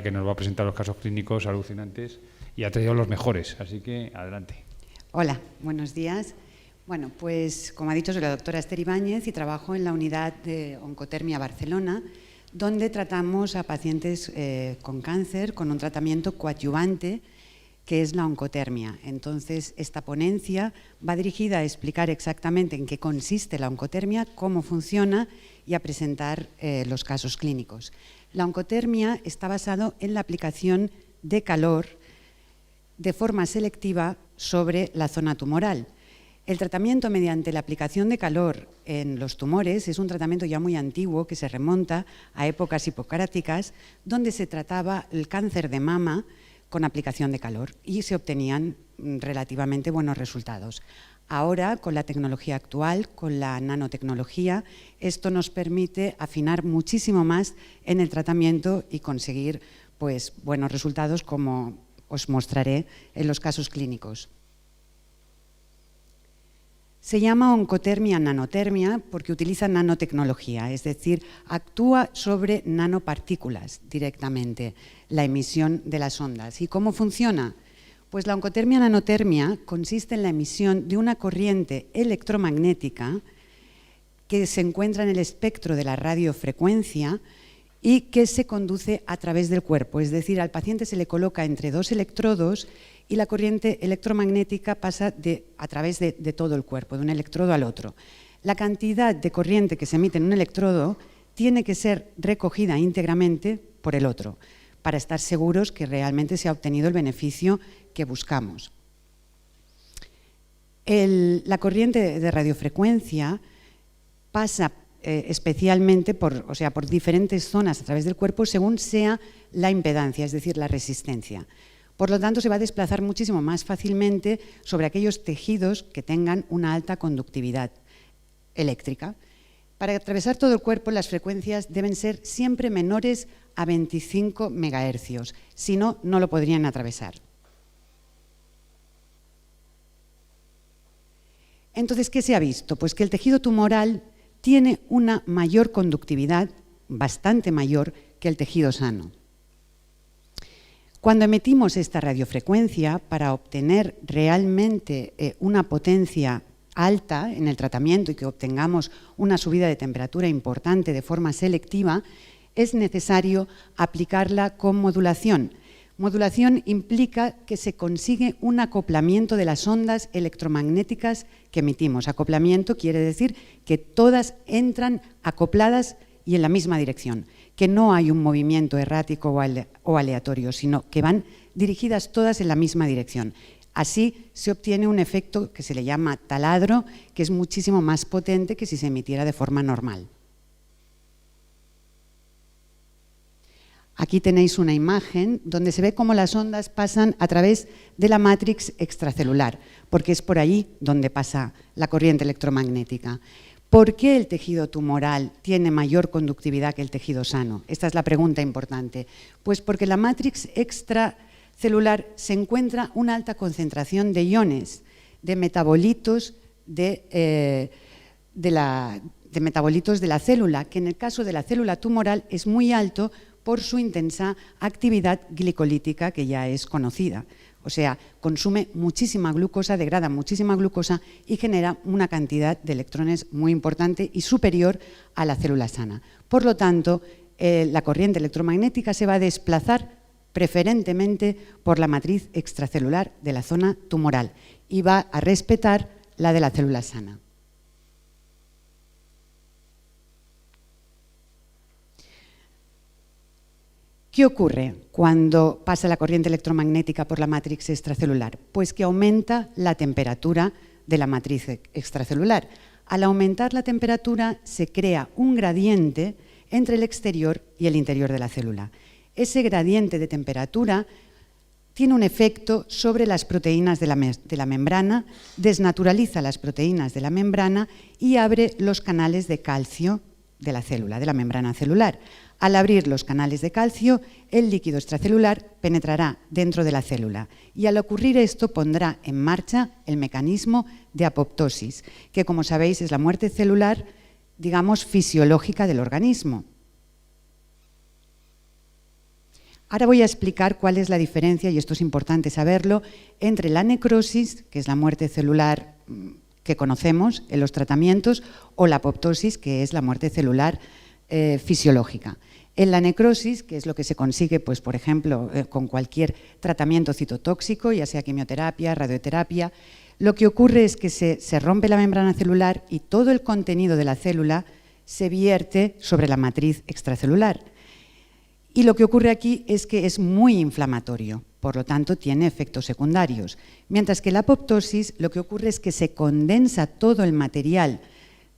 que nos va a presentar los casos clínicos alucinantes y ha traído los mejores, así que adelante. Hola, buenos días. Bueno, pues como ha dicho, soy la doctora Esther Ibáñez y trabajo en la unidad de Oncotermia Barcelona, donde tratamos a pacientes con cáncer con un tratamiento coadyuvante que es la oncotermia. Entonces, esta ponencia va dirigida a explicar exactamente en qué consiste la oncotermia, cómo funciona y a presentar los casos clínicos. La oncotermia está basado en la aplicación de calor de forma selectiva sobre la zona tumoral. El tratamiento mediante la aplicación de calor en los tumores es un tratamiento ya muy antiguo que se remonta a épocas hipocráticas, donde se trataba el cáncer de mama con aplicación de calor y se obtenían relativamente buenos resultados. Ahora, con la tecnología actual, con la nanotecnología, esto nos permite afinar muchísimo más en el tratamiento y conseguir pues, buenos resultados, como os mostraré en los casos clínicos. Se llama oncotermia nanotermia porque utiliza nanotecnología, es decir, actúa sobre nanopartículas directamente, la emisión de las ondas. ¿Y cómo funciona? Pues la oncotermia nanotermia consiste en la emisión de una corriente electromagnética que se encuentra en el espectro de la radiofrecuencia y que se conduce a través del cuerpo, es decir, al paciente se le coloca entre dos electrodos y la corriente electromagnética pasa a través de todo el cuerpo, de un electrodo al otro. La cantidad de corriente que se emite en un electrodo tiene que ser recogida íntegramente por el otro, para estar seguros que realmente se ha obtenido el beneficio que buscamos. La corriente de radiofrecuencia pasa especialmente por diferentes zonas a través del cuerpo según sea la impedancia, es decir, la resistencia. Por lo tanto, se va a desplazar muchísimo más fácilmente sobre aquellos tejidos que tengan una alta conductividad eléctrica. Para atravesar todo el cuerpo, las frecuencias deben ser siempre menores a 25 megahercios, si no, no lo podrían atravesar. Entonces, ¿qué se ha visto? Pues que el tejido tumoral tiene una mayor conductividad, bastante mayor que el tejido sano. Cuando emitimos esta radiofrecuencia, para obtener realmente una potencia alta en el tratamiento y que obtengamos una subida de temperatura importante de forma selectiva, es necesario aplicarla con modulación. Modulación implica que se consigue un acoplamiento de las ondas electromagnéticas que emitimos. Acoplamiento quiere decir que todas entran acopladas y en la misma dirección, que no hay un movimiento errático o aleatorio, sino que van dirigidas todas en la misma dirección. Así se obtiene un efecto que se le llama taladro, que es muchísimo más potente que si se emitiera de forma normal. Aquí tenéis una imagen donde se ve cómo las ondas pasan a través de la matrix extracelular, porque es por ahí donde pasa la corriente electromagnética. ¿Por qué el tejido tumoral tiene mayor conductividad que el tejido sano? Esta es la pregunta importante. Pues porque en la matrix extracelular se encuentra una alta concentración de iones, de metabolitos de la célula, que en el caso de la célula tumoral es muy alto por su intensa actividad glicolítica que ya es conocida. O sea, consume muchísima glucosa, degrada muchísima glucosa y genera una cantidad de electrones muy importante y superior a la célula sana. Por lo tanto, la corriente electromagnética se va a desplazar preferentemente por la matriz extracelular de la zona tumoral y va a respetar la de la célula sana. ¿Qué ocurre cuando pasa la corriente electromagnética por la matriz extracelular? Pues que aumenta la temperatura de la matriz extracelular. Al aumentar la temperatura se crea un gradiente entre el exterior y el interior de la célula. Ese gradiente de temperatura tiene un efecto sobre las proteínas de la membrana, desnaturaliza las proteínas de la membrana y abre los canales de calcio de la célula, de la membrana celular. Al abrir los canales de calcio, el líquido extracelular penetrará dentro de la célula y al ocurrir esto pondrá en marcha el mecanismo de apoptosis, que como sabéis es la muerte celular, digamos, fisiológica del organismo. Ahora voy a explicar cuál es la diferencia, y esto es importante saberlo, entre la necrosis, que es la muerte celular que conocemos en los tratamientos, o la apoptosis, que es la muerte celular fisiológica. En la necrosis, que es lo que se consigue, pues, por ejemplo, con cualquier tratamiento citotóxico, ya sea quimioterapia, radioterapia, lo que ocurre es que se rompe la membrana celular y todo el contenido de la célula se vierte sobre la matriz extracelular. Y lo que ocurre aquí es que es muy inflamatorio, por lo tanto tiene efectos secundarios. Mientras que la apoptosis, lo que ocurre es que se condensa todo el material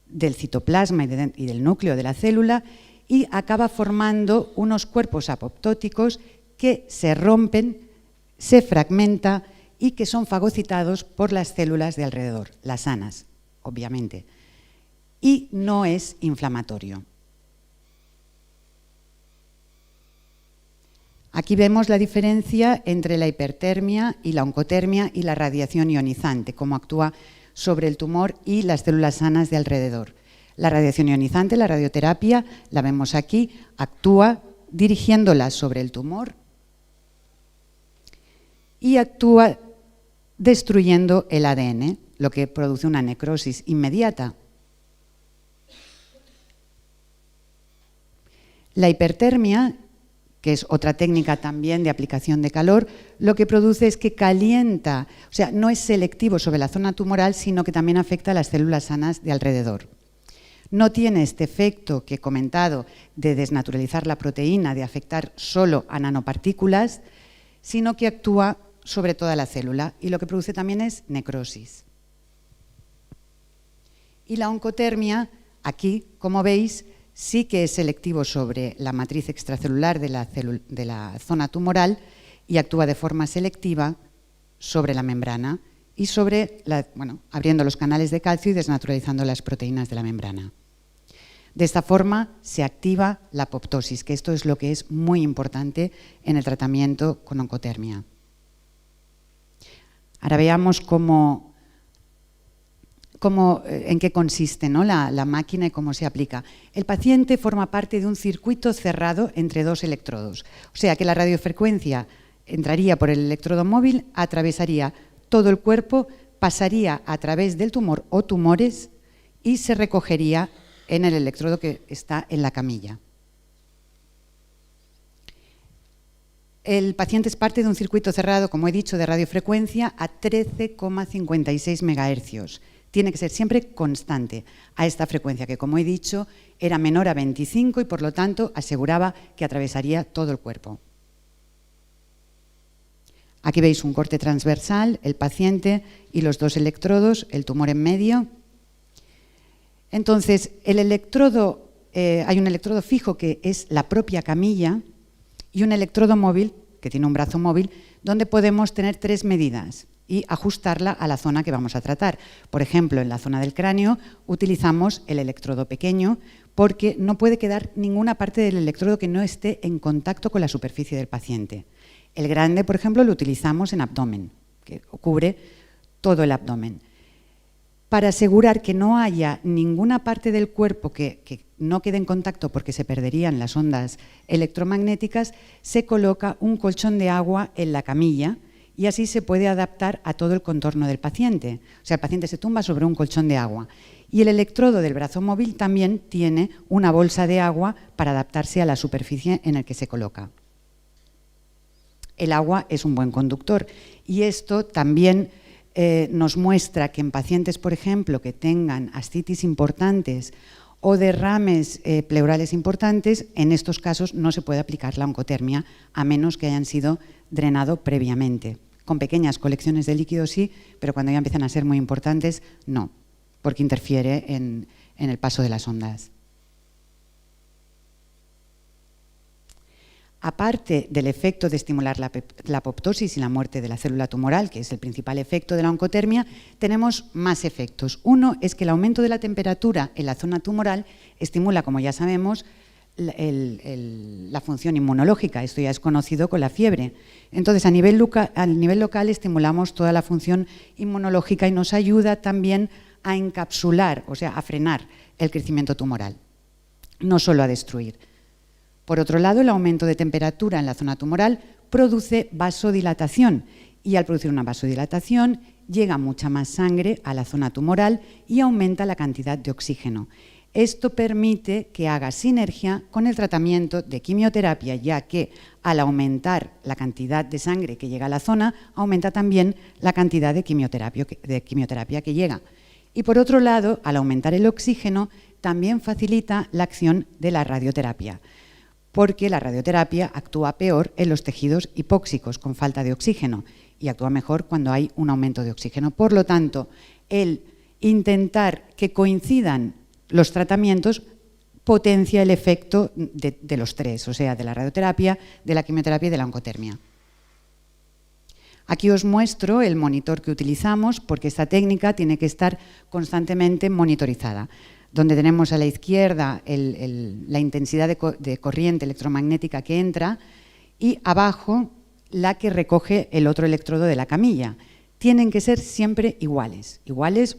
del citoplasma y del núcleo de la célula y acaba formando unos cuerpos apoptóticos que se rompen, se fragmentan y que son fagocitados por las células de alrededor, las sanas, obviamente. Y no es inflamatorio. Aquí vemos la diferencia entre la hipertermia y la oncotermia y la radiación ionizante, cómo actúa sobre el tumor y las células sanas de alrededor. La radiación ionizante, la radioterapia, la vemos aquí, actúa dirigiéndola sobre el tumor y actúa destruyendo el ADN, lo que produce una necrosis inmediata. La hipertermia, que es otra técnica también de aplicación de calor, lo que produce es que calienta, o sea, no es selectivo sobre la zona tumoral, sino que también afecta a las células sanas de alrededor. No tiene este efecto que he comentado de desnaturalizar la proteína, de afectar solo a nanopartículas, sino que actúa sobre toda la célula y lo que produce también es necrosis. Y la oncotermia, aquí, como veis, sí que es selectivo sobre la matriz extracelular de la zona tumoral y actúa de forma selectiva sobre la membrana y abriendo los canales de calcio y desnaturalizando las proteínas de la membrana. De esta forma se activa la apoptosis, que esto es lo que es muy importante en el tratamiento con oncotermia. Ahora veamos en qué consiste, ¿no? la máquina y cómo se aplica. El paciente forma parte de un circuito cerrado entre dos electrodos. O sea que la radiofrecuencia entraría por el electrodo móvil, atravesaría todo el cuerpo, pasaría a través del tumor o tumores y se recogería en el electrodo que está en la camilla. El paciente es parte de un circuito cerrado, como he dicho, de radiofrecuencia a 13,56 MHz. Tiene que ser siempre constante a esta frecuencia, que como he dicho era menor a 25 y por lo tanto aseguraba que atravesaría todo el cuerpo. Aquí veis un corte transversal, el paciente y los dos electrodos, el tumor en medio. Entonces, hay un electrodo fijo que es la propia camilla y un electrodo móvil, que tiene un brazo móvil, donde podemos tener 3 medidas y ajustarla a la zona que vamos a tratar. Por ejemplo, en la zona del cráneo utilizamos el electrodo pequeño porque no puede quedar ninguna parte del electrodo que no esté en contacto con la superficie del paciente. El grande, por ejemplo, lo utilizamos en abdomen, que cubre todo el abdomen. Para asegurar que no haya ninguna parte del cuerpo que no quede en contacto porque se perderían las ondas electromagnéticas, se coloca un colchón de agua en la camilla y así se puede adaptar a todo el contorno del paciente. O sea, el paciente se tumba sobre un colchón de agua. Y el electrodo del brazo móvil también tiene una bolsa de agua para adaptarse a la superficie en la que se coloca. El agua es un buen conductor y esto también nos muestra que en pacientes, por ejemplo, que tengan ascitis importantes o derrames pleurales importantes, en estos casos no se puede aplicar la oncotermia a menos que hayan sido drenados previamente. Con pequeñas colecciones de líquido sí, pero cuando ya empiezan a ser muy importantes, no, porque interfiere en el paso de las ondas. Aparte del efecto de estimular la apoptosis y la muerte de la célula tumoral, que es el principal efecto de la oncotermia, tenemos más efectos. Uno es que el aumento de la temperatura en la zona tumoral estimula, como ya sabemos, la función inmunológica. Esto ya es conocido con la fiebre. Entonces, a nivel local estimulamos toda la función inmunológica y nos ayuda también a encapsular, o sea, a frenar el crecimiento tumoral, no solo a destruir. Por otro lado, el aumento de temperatura en la zona tumoral produce vasodilatación y al producir una vasodilatación llega mucha más sangre a la zona tumoral y aumenta la cantidad de oxígeno. Esto permite que haga sinergia con el tratamiento de quimioterapia, ya que al aumentar la cantidad de sangre que llega a la zona, aumenta también la cantidad de quimioterapia que llega. Y por otro lado, al aumentar el oxígeno, también facilita la acción de la radioterapia, porque la radioterapia actúa peor en los tejidos hipóxicos con falta de oxígeno y actúa mejor cuando hay un aumento de oxígeno. Por lo tanto, el intentar que coincidan los tratamientos potencia el efecto de los tres, o sea, de la radioterapia, de la quimioterapia y de la oncotermia. Aquí os muestro el monitor que utilizamos, porque esta técnica tiene que estar constantemente monitorizada. Donde tenemos a la izquierda la intensidad de corriente electromagnética que entra y abajo la que recoge el otro electrodo de la camilla. Tienen que ser siempre iguales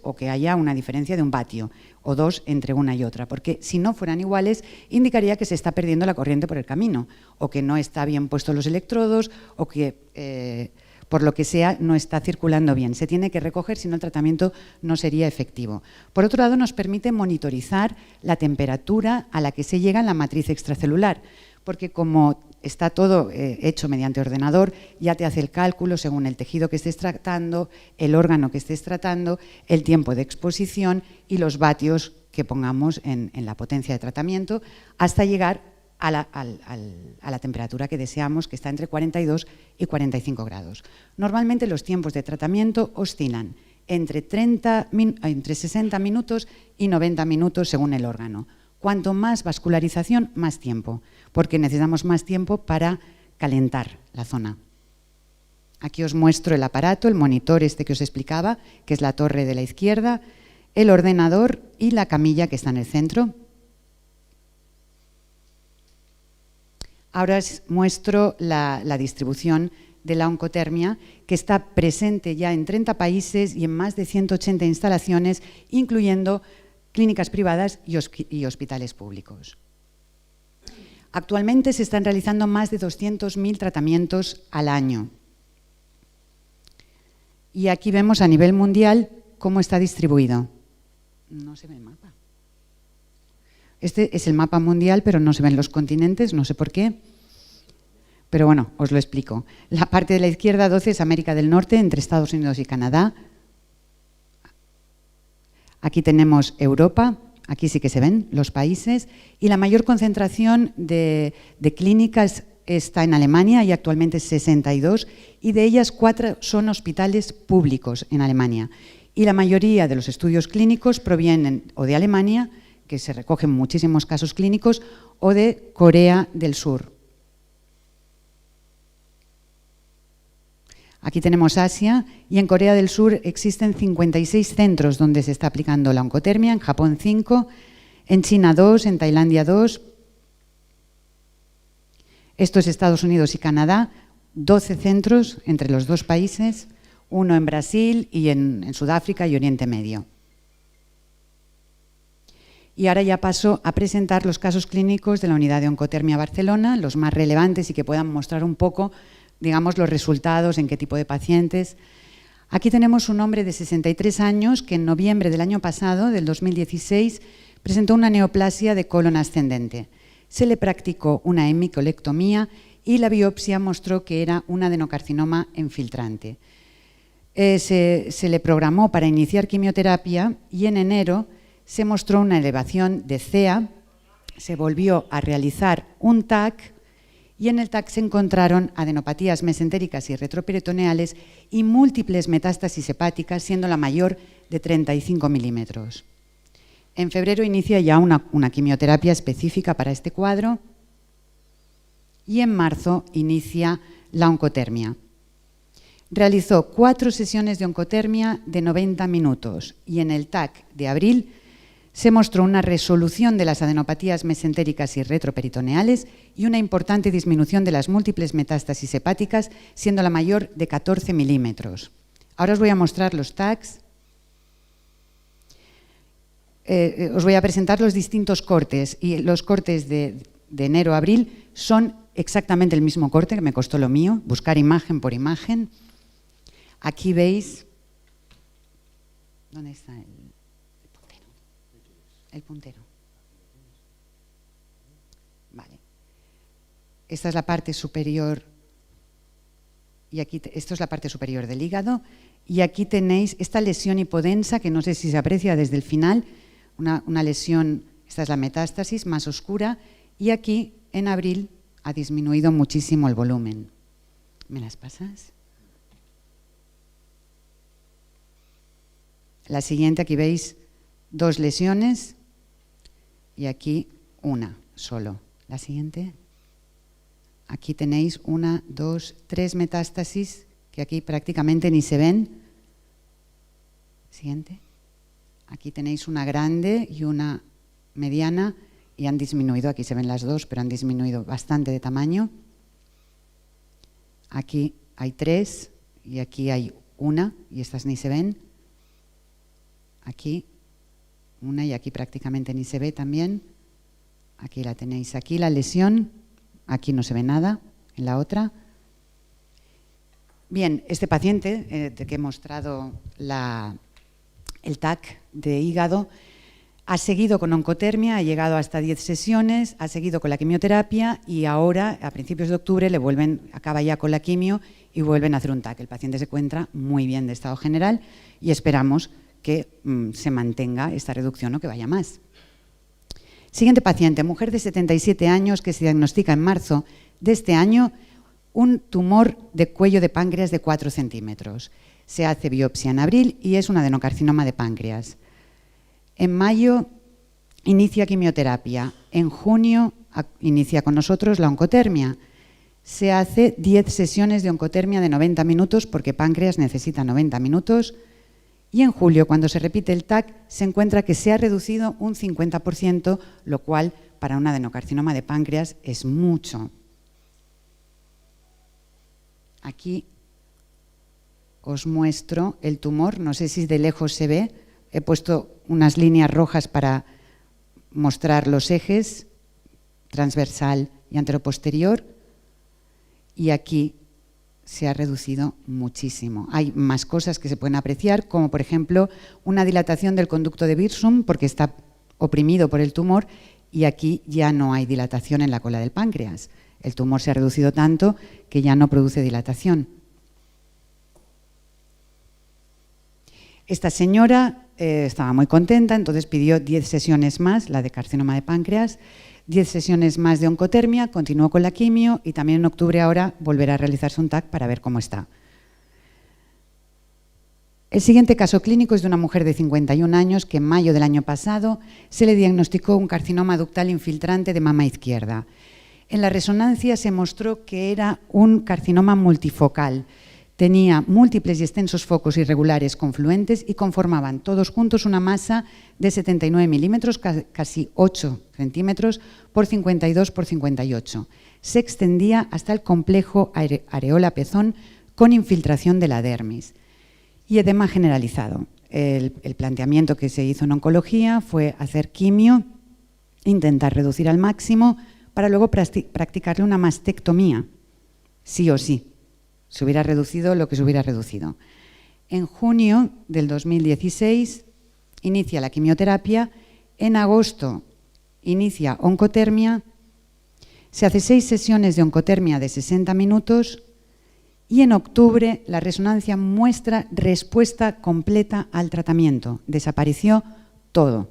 o que haya una diferencia de 1 vatio o 2 entre una y otra, porque si no fueran iguales indicaría que se está perdiendo la corriente por el camino o que no está bien puestos los electrodos o que por lo que sea no está circulando bien. Se tiene que recoger, si no el tratamiento no sería efectivo. Por otro lado, nos permite monitorizar la temperatura a la que se llega en la matriz extracelular, porque como está todo hecho mediante ordenador, ya te hace el cálculo según el tejido que estés tratando, el órgano que estés tratando, el tiempo de exposición y los vatios que pongamos en la potencia de tratamiento, hasta llegar a la temperatura que deseamos, que está entre 42 y 45 grados. Normalmente los tiempos de tratamiento oscilan entre 60 minutos y 90 minutos según el órgano. Cuanto más vascularización, más tiempo, porque necesitamos más tiempo para calentar la zona. Aquí os muestro el aparato, el monitor este que os explicaba, que es la torre de la izquierda, el ordenador y la camilla que está en el centro. Ahora os muestro la distribución de la oncotermia, que está presente ya en 30 países y en más de 180 instalaciones, incluyendo clínicas privadas y hospitales públicos. Actualmente se están realizando más de 200.000 tratamientos al año. Y aquí vemos a nivel mundial cómo está distribuido. No se ve el mapa. Este es el mapa mundial, pero no se ven los continentes, no sé por qué. Pero bueno, os lo explico. La parte de la izquierda 12 es América del Norte, entre Estados Unidos y Canadá. Aquí tenemos Europa, aquí sí que se ven los países, y la mayor concentración de clínicas está en Alemania, y actualmente 62, y de ellas 4 son hospitales públicos en Alemania. Y la mayoría de los estudios clínicos provienen o de Alemania, que se recogen muchísimos casos clínicos, o de Corea del Sur. Aquí tenemos Asia y en Corea del Sur existen 56 centros donde se está aplicando la oncotermia, en Japón 5, en China 2, en Tailandia 2. Esto es Estados Unidos y Canadá, 12 centros entre los dos países, uno en Brasil y en Sudáfrica y Oriente Medio. Y ahora ya paso a presentar los casos clínicos de la unidad de oncotermia Barcelona, los más relevantes y que puedan mostrar un poco, digamos, los resultados, en qué tipo de pacientes. Aquí tenemos un hombre de 63 años que en noviembre del año pasado, del 2016, presentó una neoplasia de colon ascendente. Se le practicó una hemicolectomía y la biopsia mostró que era un adenocarcinoma infiltrante. Se le programó para iniciar quimioterapia y en enero se mostró una elevación de CEA, se volvió a realizar un TAC y en el TAC se encontraron adenopatías mesentéricas y retroperitoneales y múltiples metástasis hepáticas, siendo la mayor de 35 milímetros. En febrero inicia ya una quimioterapia específica para este cuadro y en marzo inicia la oncotermia. Realizó 4 sesiones de oncotermia de 90 minutos y en el TAC de abril se mostró una resolución de las adenopatías mesentéricas y retroperitoneales y una importante disminución de las múltiples metástasis hepáticas, siendo la mayor de 14 milímetros. Ahora os voy a mostrar los TACs. Os voy a presentar los distintos cortes, y los cortes de enero a abril son exactamente el mismo corte, que me costó lo mío, buscar imagen por imagen. Aquí veis... ¿Dónde está el puntero? El puntero. Vale. Esta es la parte superior, y aquí esto es la parte superior del hígado, y aquí tenéis esta lesión hipodensa, que no sé si se aprecia desde el final, una lesión, esta es la metástasis, más oscura, y aquí en abril ha disminuido muchísimo el volumen. ¿Me las pasas? La siguiente, aquí veis 2 lesiones y aquí una solo. La siguiente. Aquí tenéis 1, 2, 3 metástasis que aquí prácticamente ni se ven. Siguiente. Aquí tenéis una grande y una mediana y han disminuido, aquí se ven las 2, pero han disminuido bastante de tamaño. Aquí hay 3 y aquí hay 1 y estas ni se ven. Aquí una y aquí prácticamente ni se ve también. Aquí la tenéis, aquí la lesión, aquí no se ve nada, en la otra. Bien, este paciente, de que he mostrado el TAC de hígado, ha seguido con oncotermia, ha llegado hasta 10 sesiones, ha seguido con la quimioterapia y ahora, a principios de octubre, acaba ya con la quimio y vuelven a hacer un TAC. El paciente se encuentra muy bien de estado general y esperamos que se mantenga esta reducción o que vaya más. Siguiente paciente, mujer de 77 años que se diagnostica en marzo de este año un tumor de cuello de páncreas de 4 centímetros. Se hace biopsia en abril y es un adenocarcinoma de páncreas. En mayo inicia quimioterapia, en junio inicia con nosotros la oncotermia. Se hace 10 sesiones de oncotermia de 90 minutos porque páncreas necesita 90 minutos. Y en julio, cuando se repite el TAC, se encuentra que se ha reducido un 50%, lo cual para un adenocarcinoma de páncreas es mucho. Aquí os muestro el tumor, no sé si de lejos se ve, he puesto unas líneas rojas para mostrar los ejes, transversal y anteroposterior, y aquí se ha reducido muchísimo. Hay más cosas que se pueden apreciar, como por ejemplo una dilatación del conducto de Wirsum porque está oprimido por el tumor y aquí ya no hay dilatación en la cola del páncreas. El tumor se ha reducido tanto que ya no produce dilatación. Esta señora estaba muy contenta, entonces pidió 10 sesiones más, la de carcinoma de páncreas, 10 sesiones más de oncotermia, continuó con la quimio y también en octubre ahora volverá a realizarse un TAC para ver cómo está. El siguiente caso clínico es de una mujer de 51 años que en mayo del año pasado se le diagnosticó un carcinoma ductal infiltrante de mama izquierda. En la resonancia se mostró que era un carcinoma multifocal. Tenía múltiples y extensos focos irregulares confluentes y conformaban todos juntos una masa de 79 milímetros, casi 8 centímetros, por 52 por 58. Se extendía hasta el complejo areola-pezón con infiltración de la dermis y edema generalizado. El planteamiento que se hizo en oncología fue hacer quimio, intentar reducir al máximo para luego practicarle una mastectomía, sí o sí. Se hubiera reducido lo que se hubiera reducido. En junio del 2016 inicia la quimioterapia, en agosto inicia oncotermia, se hace 6 sesiones de oncotermia de 60 minutos y en octubre la resonancia muestra respuesta completa al tratamiento, desapareció todo.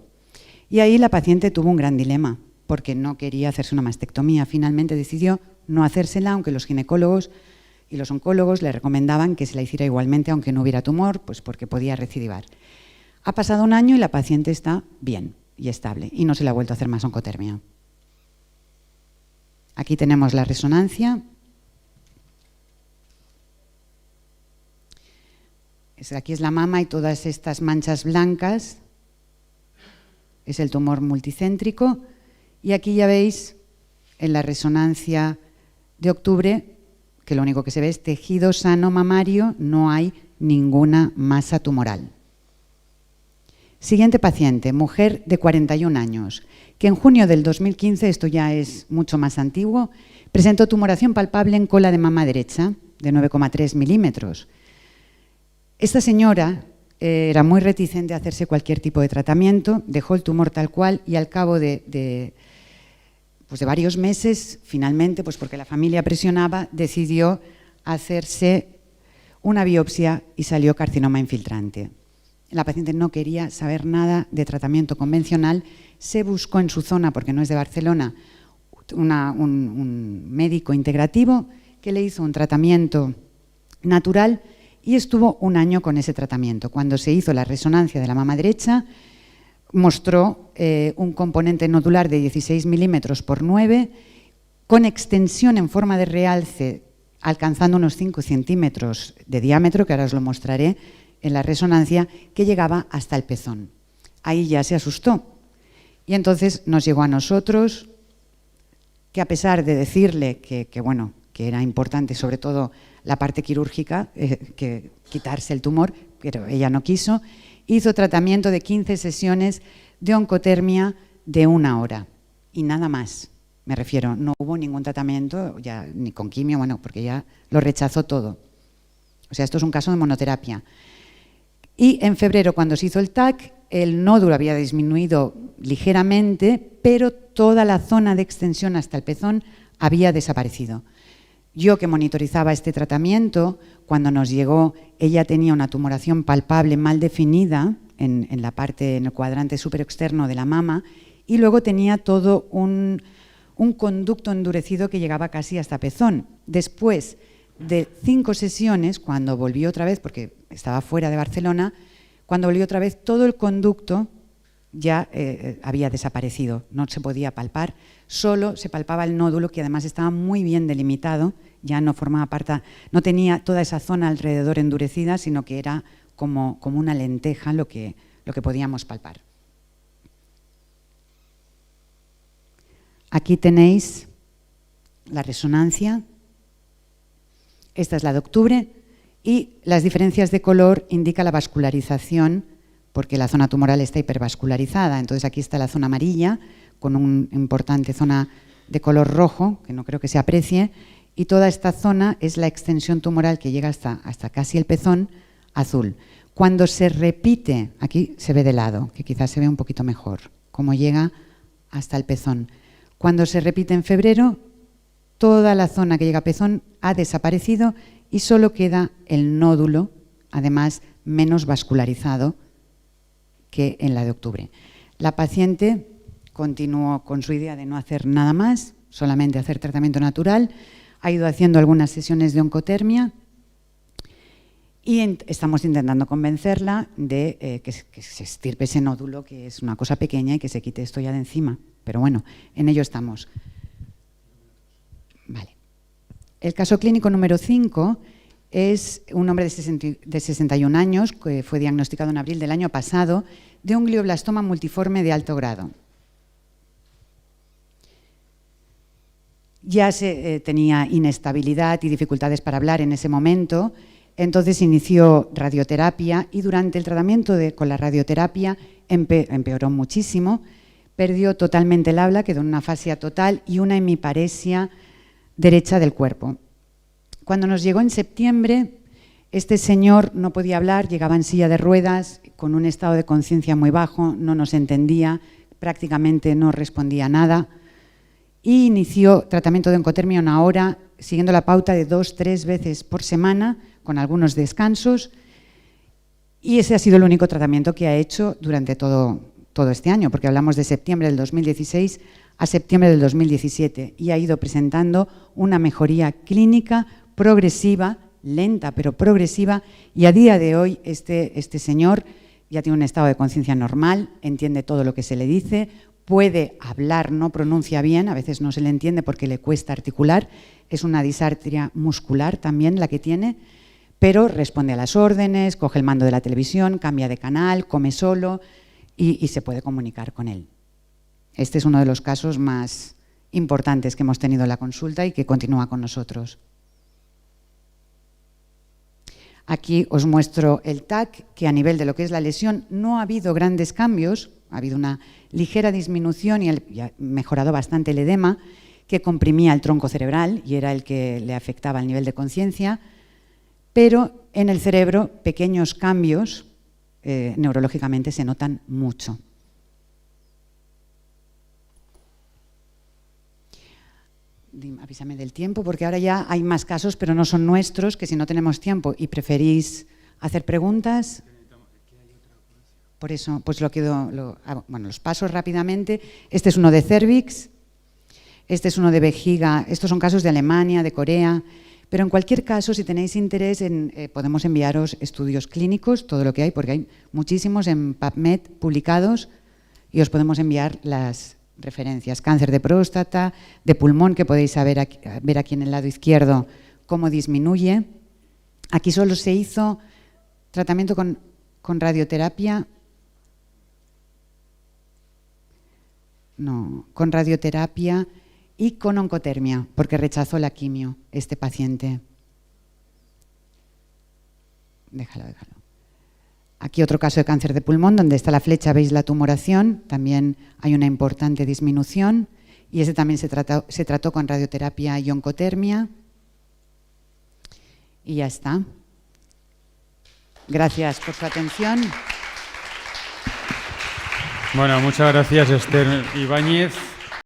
Y ahí la paciente tuvo un gran dilema porque no quería hacerse una mastectomía, finalmente decidió no hacérsela, aunque los ginecólogos y los oncólogos le recomendaban que se la hiciera igualmente aunque no hubiera tumor, pues porque podía recidivar. Ha pasado un año y la paciente está bien y estable y no se le ha vuelto a hacer más oncotermia. Aquí tenemos la resonancia. Aquí es la mama y todas estas manchas blancas. Es el tumor multicéntrico y aquí ya veis en la resonancia de octubre que lo único que se ve es tejido sano mamario, no hay ninguna masa tumoral. Siguiente paciente, mujer de 41 años, que en junio del 2015, esto ya es mucho más antiguo, presentó tumoración palpable en cola de mama derecha de 9,3 milímetros. Esta señora era muy reticente a hacerse cualquier tipo de tratamiento, dejó el tumor tal cual y al cabo de varios meses, finalmente, pues porque la familia presionaba, decidió hacerse una biopsia y salió carcinoma infiltrante. La paciente no quería saber nada de tratamiento convencional, se buscó en su zona, porque no es de Barcelona, un médico integrativo que le hizo un tratamiento natural y estuvo un año con ese tratamiento. Cuando se hizo la resonancia de la mama derecha, mostró un componente nodular de 16 milímetros por 9, con extensión en forma de realce, alcanzando unos 5 centímetros de diámetro, que ahora os lo mostraré en la resonancia, que llegaba hasta el pezón. Ahí ya se asustó. Y entonces nos llegó a nosotros, que a pesar de decirle que era importante, sobre todo la parte quirúrgica, que quitarse el tumor, pero ella no quiso, hizo tratamiento de 15 sesiones de oncotermia de 1 hora y nada más. Me refiero, no hubo ningún tratamiento, ya ni con quimio, porque ya lo rechazó todo. O sea, esto es un caso de monoterapia. Y en febrero, cuando se hizo el TAC, el nódulo había disminuido ligeramente, pero toda la zona de extensión hasta el pezón había desaparecido. Yo, que monitorizaba este tratamiento, cuando nos llegó, ella tenía una tumoración palpable mal definida en el cuadrante superexterno de la mama, y luego tenía todo un conducto endurecido que llegaba casi hasta pezón. Después de 5 sesiones, cuando volvió otra vez, porque estaba fuera de Barcelona, cuando volvió otra vez, todo el conducto ya había desaparecido, no se podía palpar, solo se palpaba el nódulo, que además estaba muy bien delimitado, ya no formaba parte, no tenía toda esa zona alrededor endurecida, sino que era como una lenteja lo que podíamos palpar. Aquí tenéis la resonancia, esta es la de octubre, y las diferencias de color indican la vascularización, porque la zona tumoral está hipervascularizada. Entonces aquí está la zona amarilla, con una importante zona de color rojo, que no creo que se aprecie, y toda esta zona es la extensión tumoral que llega hasta casi el pezón, azul. Cuando se repite, aquí se ve de lado, que quizás se ve un poquito mejor, cómo llega hasta el pezón. Cuando se repite en febrero, toda la zona que llega a pezón ha desaparecido y solo queda el nódulo, además menos vascularizado que en la de octubre. La paciente continuó con su idea de no hacer nada más, solamente hacer tratamiento natural, ha ido haciendo algunas sesiones de oncotermia y estamos intentando convencerla de que se estirpe ese nódulo, que es una cosa pequeña, y que se quite esto ya de encima. Pero bueno, en ello estamos. Vale. El caso clínico número 5 es un hombre de 61 años que fue diagnosticado en abril del año pasado de un glioblastoma multiforme de alto grado. Ya tenía inestabilidad y dificultades para hablar en ese momento, entonces inició radioterapia y durante el tratamiento con la radioterapia empeoró muchísimo, perdió totalmente el habla, quedó en una afasia total y una hemiparesia derecha del cuerpo. Cuando nos llegó en septiembre, este señor no podía hablar, llegaba en silla de ruedas, con un estado de conciencia muy bajo, no nos entendía, prácticamente no respondía a nada, y inició tratamiento de oncotermia 1 hora, siguiendo la pauta de 2-3 veces por semana, con algunos descansos, y ese ha sido el único tratamiento que ha hecho durante todo este año, porque hablamos de septiembre del 2016 a septiembre del 2017, y ha ido presentando una mejoría clínica progresiva, lenta pero progresiva, y a día de hoy este señor ya tiene un estado de conciencia normal, entiende todo lo que se le dice, puede hablar, no pronuncia bien, a veces no se le entiende porque le cuesta articular, es una disartria muscular también la que tiene, pero responde a las órdenes, coge el mando de la televisión, cambia de canal, come solo y se puede comunicar con él. Este es uno de los casos más importantes que hemos tenido en la consulta y que continúa con nosotros. Aquí os muestro el TAC, que a nivel de lo que es la lesión no ha habido grandes cambios, ha habido una ligera disminución y ha mejorado bastante el edema, que comprimía el tronco cerebral y era el que le afectaba al nivel de conciencia, pero en el cerebro pequeños cambios neurológicamente se notan mucho. Avísame del tiempo, porque ahora ya hay más casos, pero no son nuestros, que si no tenemos tiempo y preferís hacer preguntas, por eso pues los paso rápidamente. Este es uno de cérvix, este es uno de vejiga, estos son casos de Alemania, de Corea, pero en cualquier caso, si tenéis interés, podemos enviaros estudios clínicos, todo lo que hay, porque hay muchísimos en PubMed publicados y os podemos enviar las referencias. Cáncer de próstata, de pulmón, que podéis ver aquí en el lado izquierdo cómo disminuye. Aquí solo se hizo tratamiento con radioterapia. No, con radioterapia y con oncotermia, porque rechazó la quimio este paciente. Déjalo. Aquí otro caso de cáncer de pulmón, donde está la flecha, veis la tumoración, también hay una importante disminución, y ese también se trató con radioterapia y oncotermia. Y ya está. Gracias por su atención. Bueno, muchas gracias, Esther Ibáñez.